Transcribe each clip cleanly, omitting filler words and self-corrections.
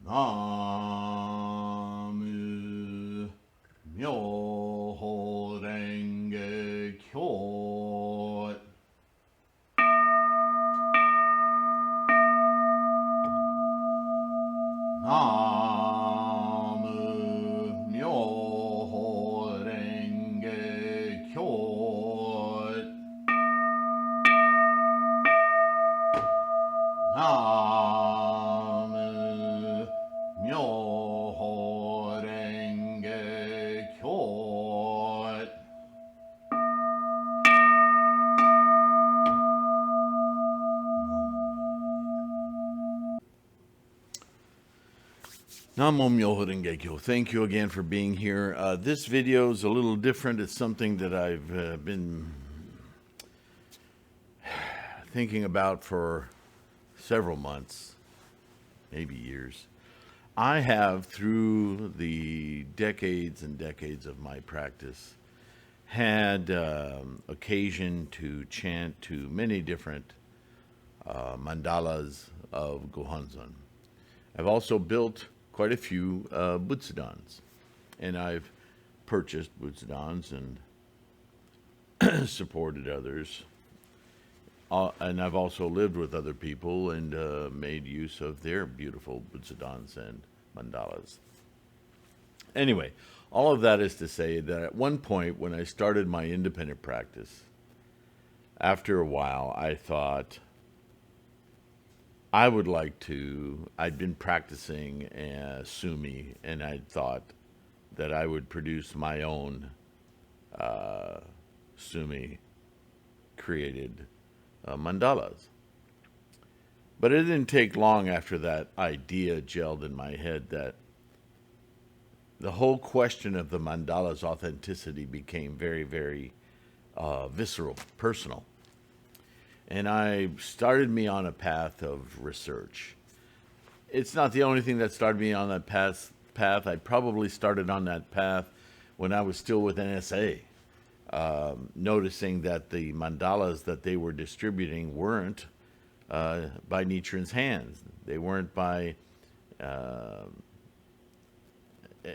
나무 묘호랭개교 나무 묘호랭개교 나무 묘호랭개교 Namo Myoho Renge Kyo. Thank you again for being here. This video is a little different. It's something that I've been thinking about for several months, maybe years. I have, through the decades and decades of my practice, had occasion to chant to many different mandalas of Gohonzon. I've also built quite a few Butsudans, and I've purchased Butsudans and supported others. And I've also lived with other people and made use of their beautiful Butsudans and mandalas. Anyway, all of that is to say that at one point when I started my independent practice, after a while I thought I would like to, I'd been practicing Sumi, and I thought that I would produce my own Sumi created mandalas. But it didn't take long after that idea gelled in my head that the whole question of the mandala's authenticity became very, very visceral, personal. And I started me on a path of research. It's not the only thing that started me on that path. I probably started on that path when I was still with NSA, noticing that the mandalas that they were distributing weren't by Nichiren's hands. They weren't by,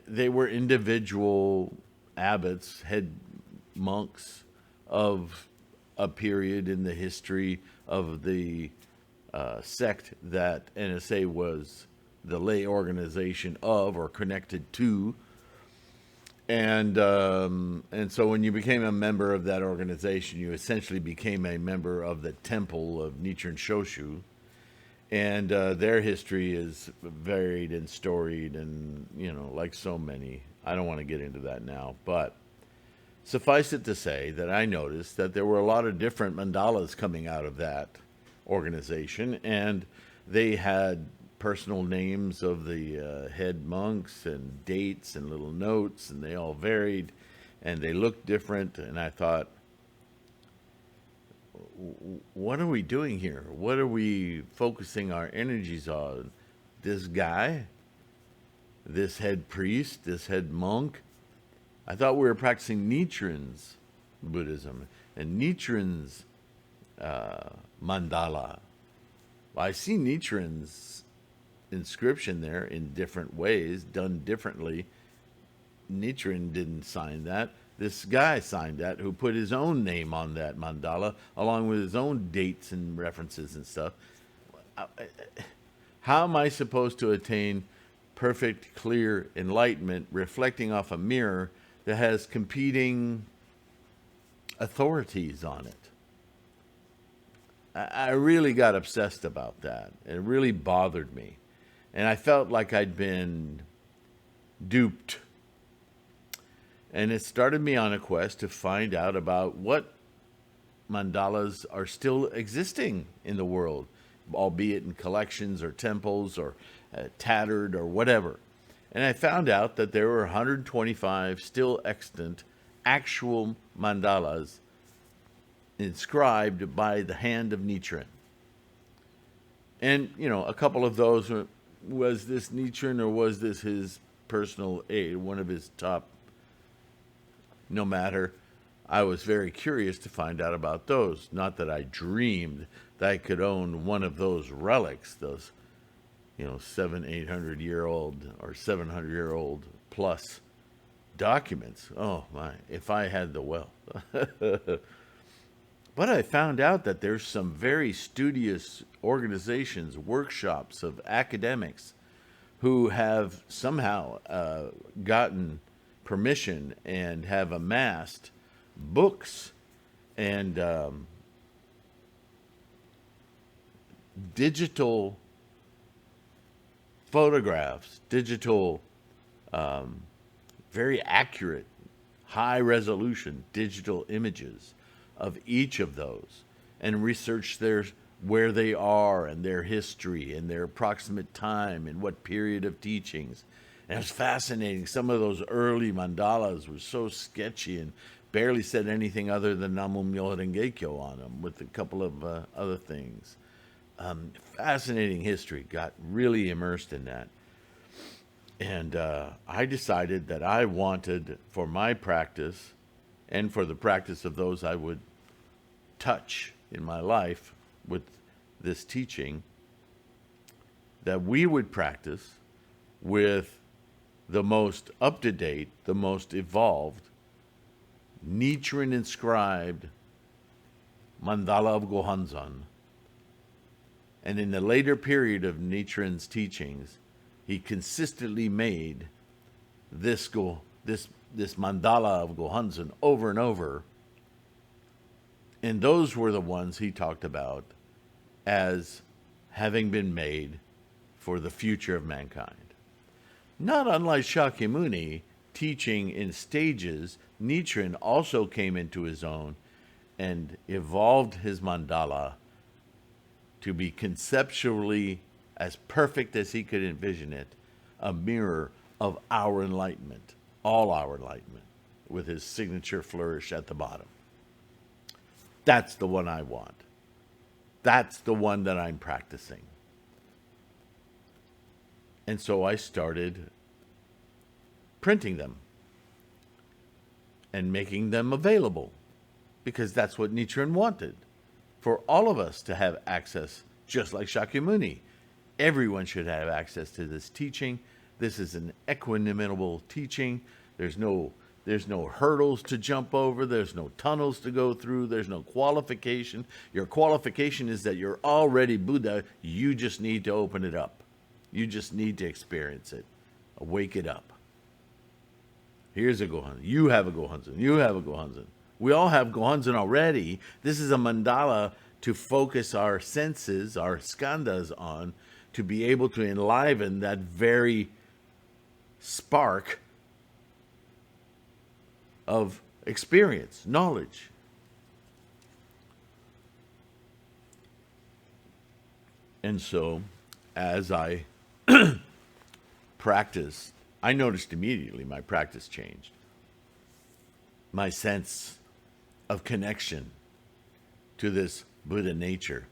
they were individual abbots, head monks of a period in the history of the sect that NSA was the lay organization of or connected to. And so when you became a member of that organization, you essentially became a member of the temple of Nichiren Shoshu. And their history is varied and storied and, like so many. I don't want to get into that now, but suffice it to say that I noticed that there were a lot of different mandalas coming out of that organization, and they had personal names of the head monks and dates and little notes, and they all varied, and they looked different, and I thought, what are we doing here? What are we focusing our energies on? This guy? This head priest? This head monk? I thought we were practicing Nichiren's Buddhism and Nichiren's mandala. Well, I see Nichiren's inscription there in different ways, done differently. Nichiren didn't sign that. This guy signed that, who put his own name on that mandala, along with his own dates and references and stuff. How am I supposed to attain perfect, clear enlightenment reflecting off a mirror that has competing authorities on it? I really got obsessed about that. It really bothered me. And I felt like I'd been duped. And it started me on a quest to find out about what mandalas are still existing in the world, albeit in collections or temples or tattered or whatever. And I found out that there were 125 still extant actual mandalas inscribed by the hand of Nichiren. And, a couple of those was this Nichiren or was this his personal aide, one of his top? No matter. I was very curious to find out about those. Not that I dreamed that I could own one of those relics, those $800 or 700-year-old plus documents. Oh my, if I had the wealth. But I found out that there's some very studious organizations, workshops of academics who have somehow gotten permission and have amassed books and digital photographs, digital, very accurate, high resolution digital images of each of those, and research where they are and their history and their approximate time and what period of teachings. And it was fascinating. Some of those early mandalas were so sketchy and barely said anything other than Namu Myoho Renge Kyo on them, with a couple of other things. Fascinating history. Got really immersed in that. And I decided that I wanted, for my practice and for the practice of those I would touch in my life with this teaching, that we would practice with the most up-to-date, the most evolved, Nichiren-inscribed mandala of Gohanzon. And in the later period of Nichiren's teachings, he consistently made this mandala of Gohanzon over and over. And those were the ones he talked about as having been made for the future of mankind. Not unlike Shakyamuni, teaching in stages, Nichiren also came into his own and evolved his mandala to be conceptually as perfect as he could envision it, a mirror of our enlightenment, all our enlightenment, with his signature flourish at the bottom. That's the one I want. That's the one that I'm practicing. And so I started printing them and making them available, because that's what Nichiren wanted, for all of us to have access, just like Shakyamuni. Everyone should have access to this teaching. This is an equanimable teaching. There's no hurdles to jump over. There's no tunnels to go through. There's no qualification. Your qualification is that you're already Buddha. You just need to open it up. You just need to experience it. Wake it up. Here's a Gohanzon. You have a Gohanzon. You have a Gohanzon. We all have Gohanzon already. This is a mandala to focus our senses, our skandhas on, to be able to enliven that very spark of experience, knowledge. And so, as I practiced, I noticed immediately my practice changed. My sense of connection to this Buddha nature.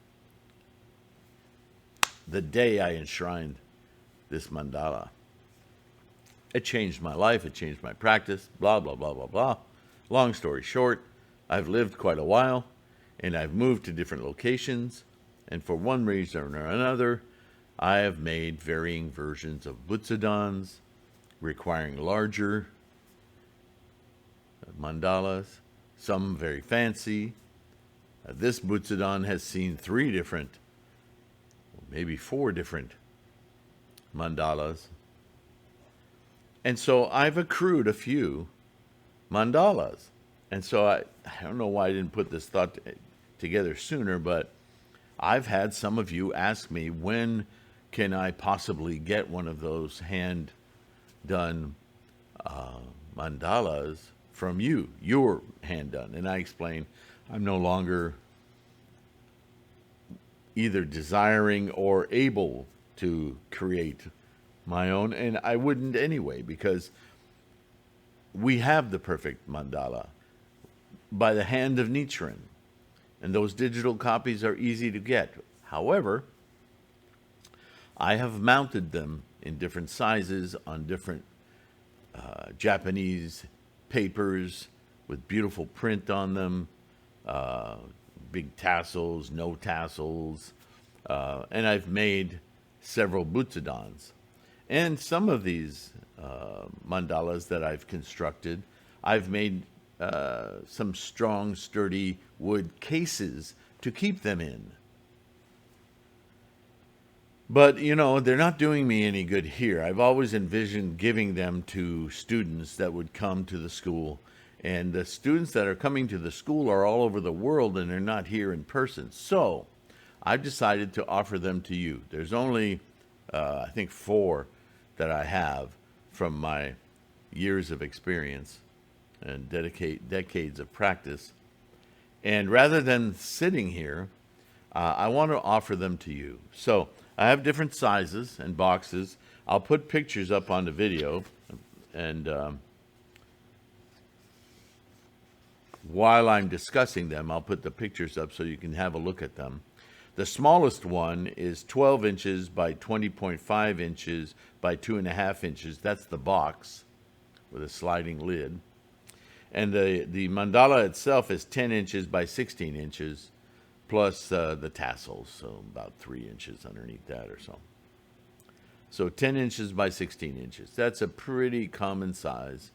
The day I enshrined this mandala, it changed my life, it changed my practice, blah, blah, blah, blah, blah. Long story short, I've lived quite a while, and I've moved to different locations, and for one reason or another, I have made varying versions of Butsudans, requiring larger mandalas, some very fancy. This Butsudan has seen 3 different, maybe 4 different mandalas. And so I've accrued a few mandalas. And so I don't know why I didn't put this thought together sooner, but I've had some of you ask me, when can I possibly get one of those hand-done mandalas from you, your hand-done? And I explain, I'm no longer either desiring or able to create my own, and I wouldn't anyway, because we have the perfect mandala by the hand of Nichiren, and those digital copies are easy to get. However, I have mounted them in different sizes on different Japanese papers with beautiful print on them, big tassels, no tassels, and I've made several Butsudans. And some of these mandalas that I've constructed, I've made some strong, sturdy wood cases to keep them in. But, they're not doing me any good here. I've always envisioned giving them to students that would come to the school. And the students that are coming to the school are all over the world and they're not here in person. So I've decided to offer them to you. There's only, I think, 4 that I have from my years of experience and decades of practice. And rather than sitting here, I want to offer them to you. So I have different sizes and boxes. I'll put pictures up on the video, and while I'm discussing them, I'll put the pictures up so you can have a look at them. The smallest one is 12 inches by 20.5 inches by 2.5 inches. That's the box with a sliding lid. And the mandala itself is 10 inches by 16 inches, plus the tassels, so about 3 inches underneath that or so. So 10 inches by 16 inches. That's a pretty common size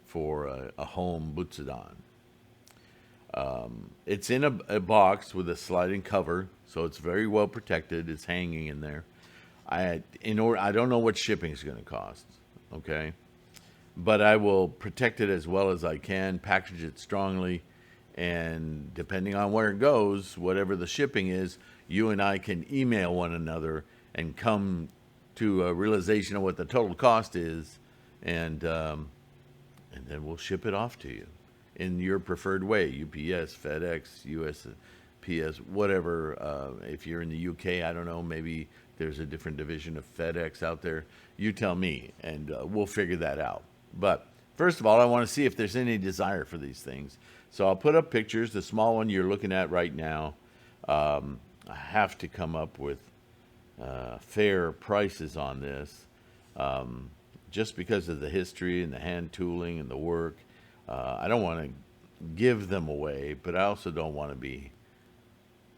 for a home Butsudan. It's in a box with a sliding cover, so it's very well protected. It's hanging in there. I don't know what shipping is going to cost, okay? But I will protect it as well as I can, package it strongly, and depending on where it goes, whatever the shipping is, you and I can email one another and come to a realization of what the total cost is, and then we'll ship it off to you in your preferred way, UPS, FedEx, USPS, whatever. If you're in the UK, I don't know, maybe there's a different division of FedEx out there. You tell me, and we'll figure that out. But first of all, I want to see if there's any desire for these things. So I'll put up pictures. The small one you're looking at right now, I have to come up with fair prices on this, just because of the history and the hand tooling and the work. I don't want to give them away, but I also don't want to be,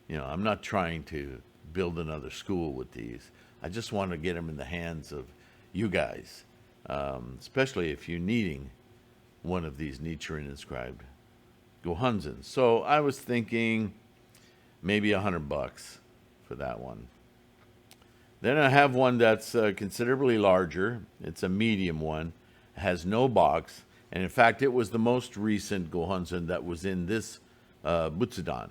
I'm not trying to build another school with these. I just want to get them in the hands of you guys, especially if you're needing one of these Nichiren inscribed Gohonzon. So I was thinking maybe $100 for that one. Then I have one that's considerably larger. It's a medium one. It has no box. And in fact, it was the most recent Gohonzon that was in this Butsudan.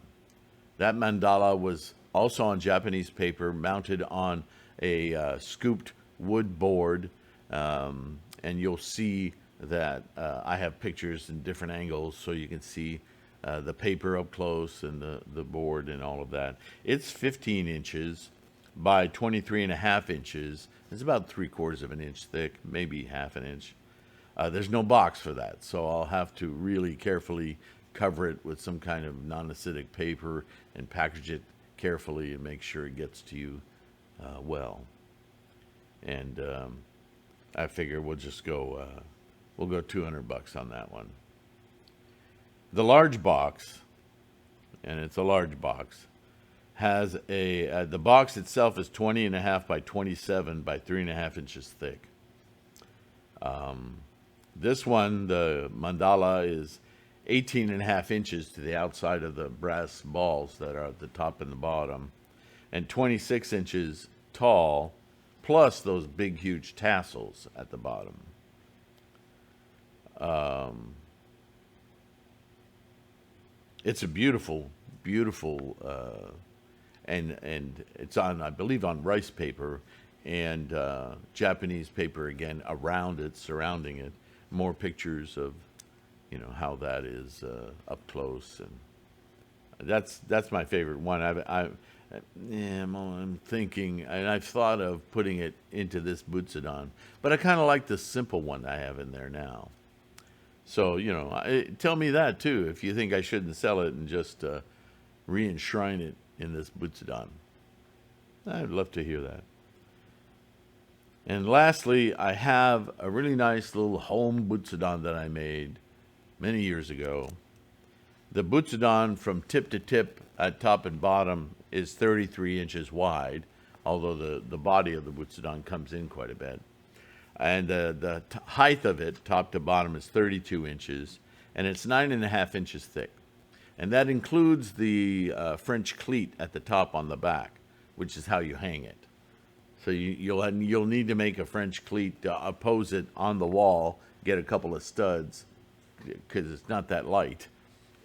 That mandala was also on Japanese paper, mounted on a scooped wood board. And you'll see that I have pictures in different angles so you can see the paper up close and the board and all of that. It's 15 inches by 23.5 inches. It's about 3/4 of an inch thick, maybe half an inch. There's no box for that, so I'll have to really carefully cover it with some kind of non-acidic paper and package it carefully and make sure it gets to you well. And I figure we'll just go, we'll go $200 on that one. The large box, and it's a large box, has the box itself is 20.5 by 27 by 3.5 inches thick. This one, the mandala, is 18.5 inches to the outside of the brass balls that are at the top and the bottom, and 26 inches tall, plus those big, huge tassels at the bottom. It's a beautiful, beautiful, and it's on, I believe, on rice paper and Japanese paper again around it, surrounding it. More pictures of, how that is up close, and that's my favorite one. I'm thinking, and I've thought of putting it into this Butsudan, but I kind of like the simple one I have in there now. So, tell me that too, if you think I shouldn't sell it and just re-enshrine it in this Butsudan. I'd love to hear that. And lastly, I have a really nice little home Butsudan that I made many years ago. The Butsudan from tip to tip at top and bottom is 33 inches wide, although the body of the Butsudan comes in quite a bit. And the height of it, top to bottom, is 32 inches, and it's 9.5 inches thick. And that includes the French cleat at the top on the back, which is how you hang it. So you'll need to make a French cleat to oppose it on the wall, get a couple of studs, because it's not that light,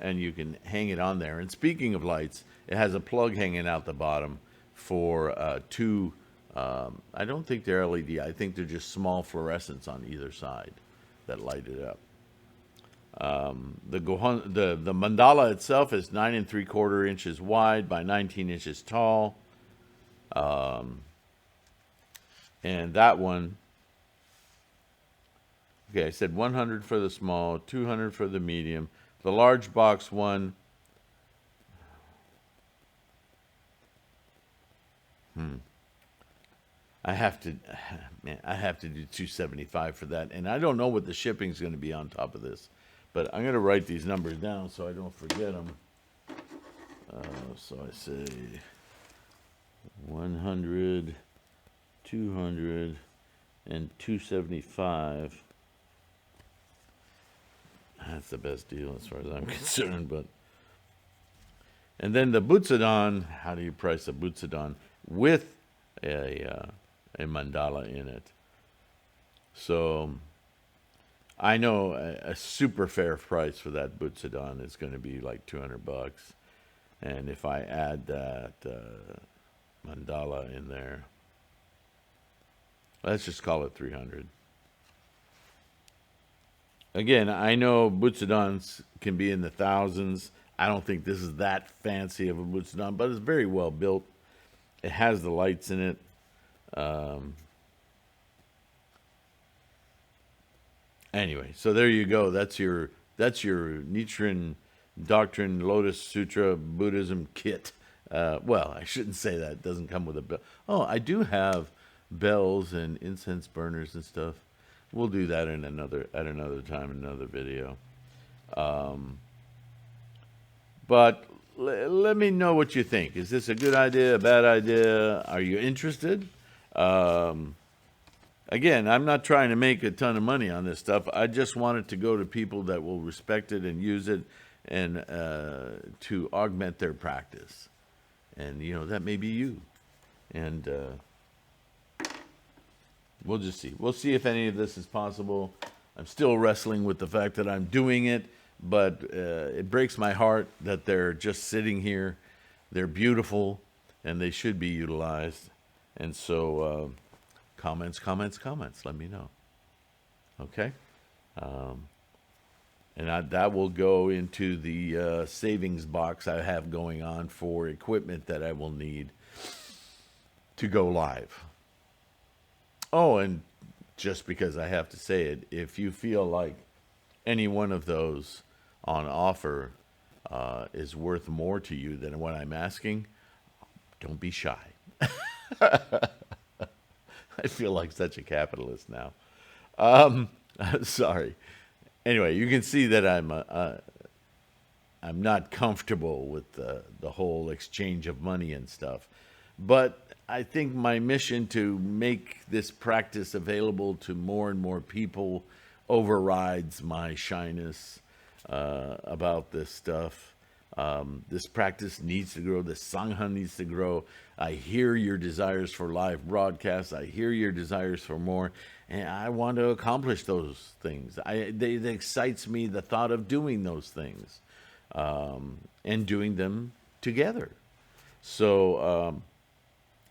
and you can hang it on there. And speaking of lights, it has a plug hanging out the bottom for two, I don't think they're LED, I think they're just small fluorescents on either side that light it up. The mandala itself is 9 3/4 inches wide by 19 inches tall. And that one, okay, I said 100 for the small, 200 for the medium. The large box one, I have to do 275 for that, and I don't know what the shipping's going to be on top of this, but I'm going to write these numbers down so I don't forget them. So I say 100, 200, and 275. That's the best deal as far as I'm concerned. But and then the Butsudan, how do you price a Butsudan with a mandala in it? So I know a super fair price for that Butsudan is going to be like $200, and if I add that mandala in there, let's just call it 300. Again, I know Butsudans can be in the thousands. I don't think this is that fancy of a Butsudan, but it's very well built. It has the lights in it. Anyway, so there you go. That's your Nichiren Doctrine Lotus Sutra Buddhism kit. Well, I shouldn't say that. It doesn't come with a bell. Oh, I do have bells and incense burners and stuff. We'll do that at another time, another video. But let me know what you think. Is this a good idea, a bad idea? Are you interested? Again, I'm not trying to make a ton of money on this stuff. I just want it to go to people that will respect it and use it, and to augment their practice. And, that may be you. And we'll just see. We'll see if any of this is possible. I'm still wrestling with the fact that I'm doing it, but it breaks my heart that they're just sitting here. They're beautiful, and they should be utilized. And so comments. Let me know. Okay? And that will go into the savings box I have going on for equipment that I will need to go live. Oh, and just because I have to say it, if you feel like any one of those on offer is worth more to you than what I'm asking, don't be shy. I feel like such a capitalist now. Sorry. Anyway, you can see that I'm not comfortable with the whole exchange of money and stuff. But I think my mission to make this practice available to more and more people overrides my shyness about this stuff. This practice needs to grow. This Sangha needs to grow. I hear your desires for live broadcasts. I hear your desires for more. And I want to accomplish those things. It excites me, the thought of doing those things. And doing them together. So,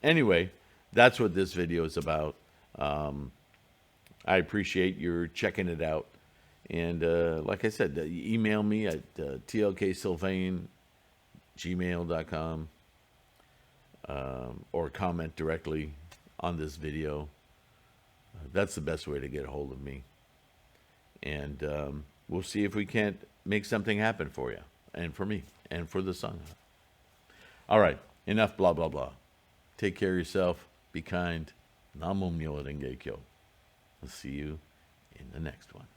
anyway, that's what this video is about. I appreciate your checking it out. And like I said, email me at tlksylvain@gmail.com or comment directly on this video. That's the best way to get a hold of me. And we'll see if we can't make something happen for you and for me and for the Sangha. All right, enough blah, blah, blah. Take care of yourself. Be kind. Namo Myoho Renge Kyo. I'll see you in the next one.